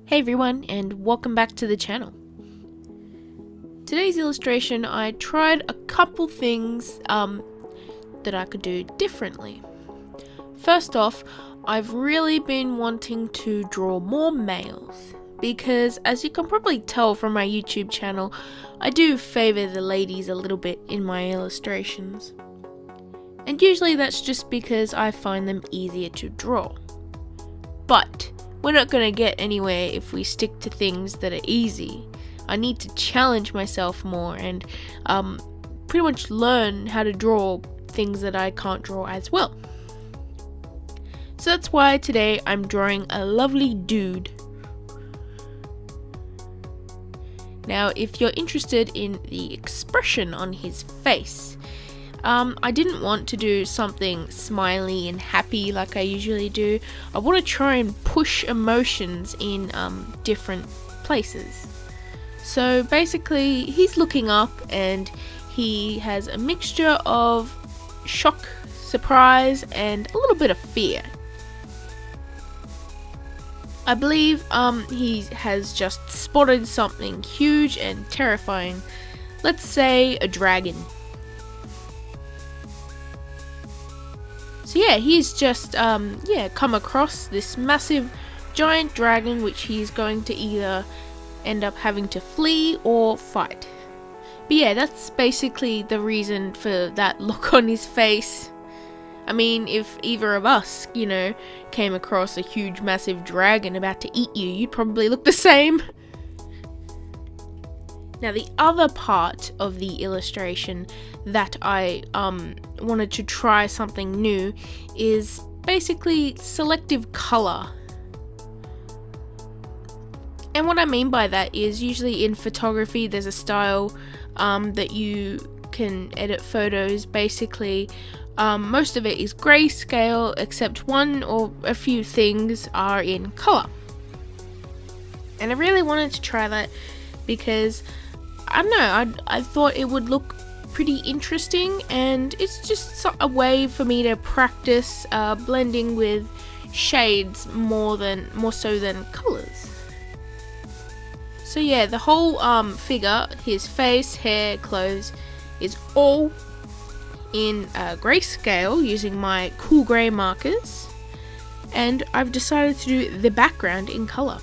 Hey everyone, and welcome back to the channel. Today's illustration, I tried a couple things that I could do differently. First off, I've really been wanting to draw more males because, as you can probably tell from my YouTube channel, I do favour the ladies a little bit in my illustrations. And usually that's just because I find them easier to draw. But we're not going to get anywhere if we stick to things that are easy. I need to challenge myself more and pretty much learn how to draw things that I can't draw as well. So that's why today I'm drawing a lovely dude. Now, if you're interested in the expression on his face, I didn't want to do something smiley and happy like I usually do. I want to try and push emotions in different places. So basically, he's looking up and he has a mixture of shock, surprise, and a little bit of fear. I believe he has just spotted something huge and terrifying. Let's say a dragon. So yeah, he's just come across this massive giant dragon which he's going to either end up having to flee or fight. But yeah, that's basically the reason for that look on his face. I mean, if either of us, came across a huge massive dragon about to eat you, you'd probably look the same. Now, the other part of the illustration that I wanted to try something new is basically selective color. And what I mean by that is usually in photography there's a style that you can edit photos. Basically, most of it is grayscale except one or a few things are in color. And I really wanted to try that because I don't know, I thought it would look pretty interesting, and it's just a way for me to practice blending with shades more so than colors. So yeah, the whole figure, his face, hair, clothes, is all in grayscale using my cool grey markers, and I've decided to do the background in color.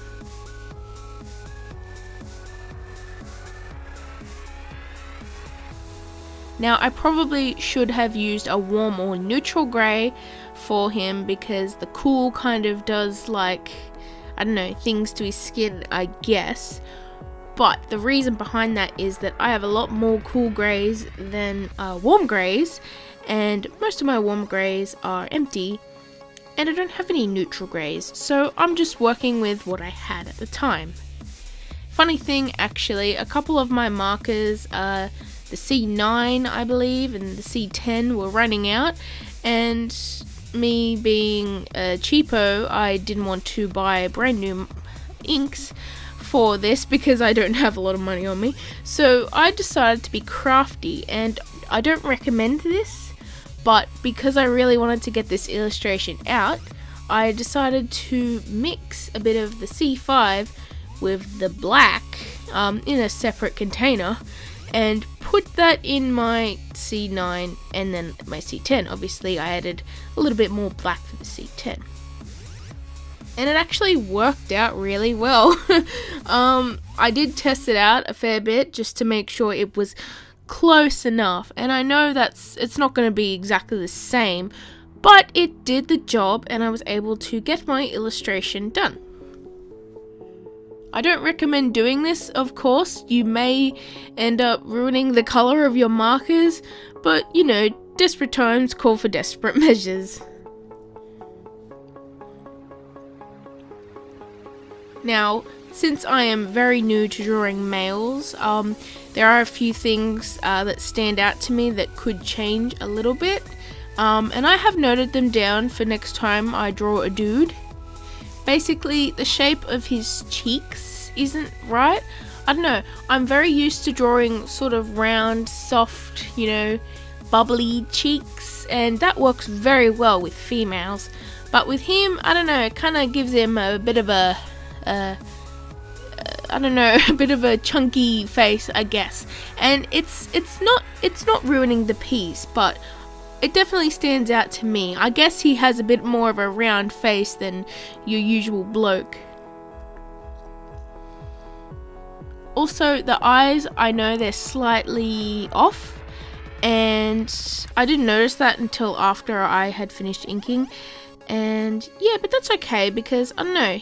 Now, I probably should have used a warm or neutral grey for him because the cool kind of does things to his skin, I guess. But the reason behind that is that I have a lot more cool greys than warm greys, and most of my warm greys are empty, and I don't have any neutral greys, so I'm just working with what I had at the time. Funny thing, actually, a couple of my markers, the C9 I believe and the C10 were running out, and me being a cheapo, I didn't want to buy brand new inks for this because I don't have a lot of money on me. So I decided to be crafty, and I don't recommend this, but because I really wanted to get this illustration out, I decided to mix a bit of the C5 with the black in a separate container and put that in my C9 and then my C10. Obviously I added a little bit more black for the C10. And it actually worked out really well. I did test it out a fair bit just to make sure it was close enough. And I know it's not going to be exactly the same, but it did the job and I was able to get my illustration done. I don't recommend doing this, of course. You may end up ruining the color of your markers, but desperate times call for desperate measures. Now, since I am very new to drawing males, there are a few things that stand out to me that could change a little bit, and I have noted them down for next time I draw a dude. Basically, the shape of his cheeks isn't right. I don't know, I'm very used to drawing sort of round, soft, bubbly cheeks, and that works very well with females. But with him, I don't know, it kind of gives him a bit of a I don't know, a bit of a chunky face, I guess. And it's not ruining the piece, but it definitely stands out to me. I guess he has a bit more of a round face than your usual bloke. Also, the eyes, I know they're slightly off, and I didn't notice that until after I had finished inking. And yeah, but that's okay, because I don't know,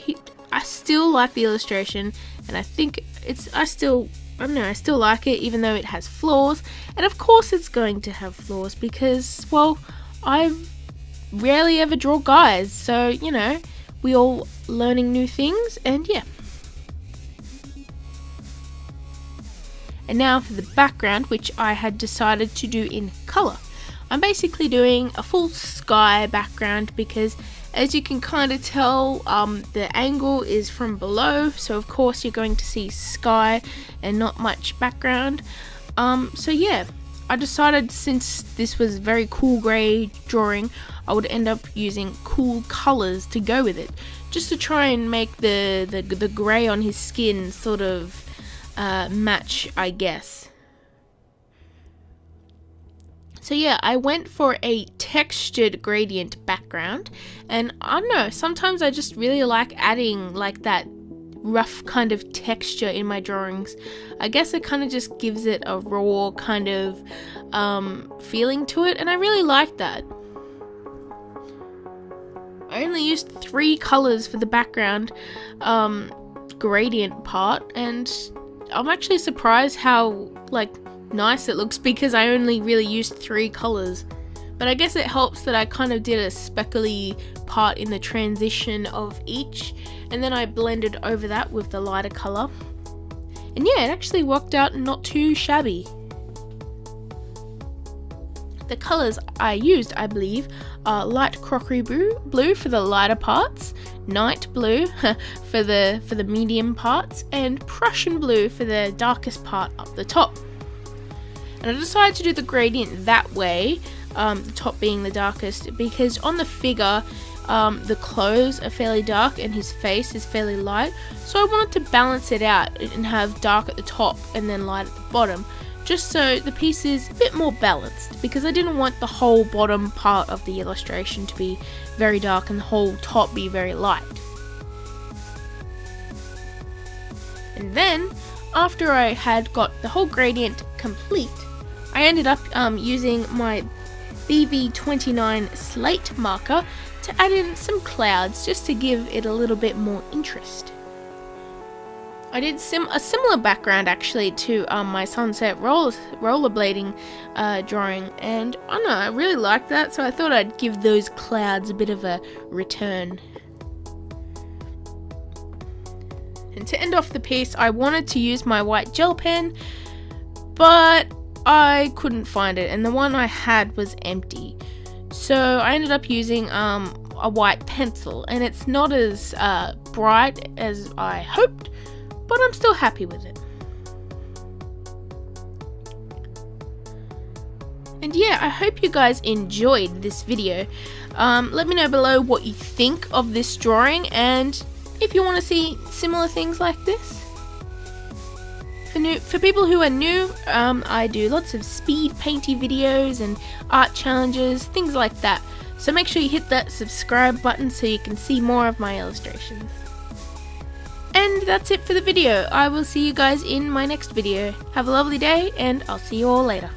I still like the illustration, and I think I still like it, even though it has flaws. And of course it's going to have flaws, because, well, I rarely ever draw guys, so, you know, we all learning new things, and yeah. And now for the background, which I had decided to do in color. I'm basically doing a full sky background because, as you can kind of tell, the angle is from below, so of course you're going to see sky and not much background. So yeah, I decided, since this was very cool grey drawing, I would end up using cool colors to go with it, just to try and make the grey on his skin sort of match, I guess. So yeah, I went for a textured gradient background, and I don't know, sometimes I just really like adding like that rough kind of texture in my drawings. I guess it kind of just gives it a raw kind of feeling to it, and I really like that. I only used 3 colors for the background gradient part, and I'm actually surprised how nice it looks, because I only really used 3 colors. But I guess it helps that I kind of did a speckly part in the transition of each, and then I blended over that with the lighter color. And yeah, it actually worked out not too shabby. The colors I used, I believe, are light crockery blue for the lighter parts, night blue for the medium parts, and Prussian blue for the darkest part up the top. And I decided to do the gradient that way, the top being the darkest, because on the figure, the clothes are fairly dark and his face is fairly light, so I wanted to balance it out and have dark at the top and then light at the bottom, just so the piece is a bit more balanced, because I didn't want the whole bottom part of the illustration to be very dark and the whole top be very light. And then, after I had got the whole gradient complete, I ended up using my BV29 slate marker to add in some clouds, just to give it a little bit more interest. I did a similar background actually to my sunset rollerblading drawing, and I don't know, I really liked that, so I thought I'd give those clouds a bit of a return. And to end off the piece, I wanted to use my white gel pen, but I couldn't find it, and the one I had was empty. So I ended up using a white pencil, and it's not as bright as I hoped, but I'm still happy with it. And yeah, I hope you guys enjoyed this video. Let me know below what you think of this drawing, and if you want to see similar things like this. For people who are new, I do lots of speed painty videos and art challenges, things like that. So make sure you hit that subscribe button so you can see more of my illustrations. And that's it for the video. I will see you guys in my next video. Have a lovely day, and I'll see you all later.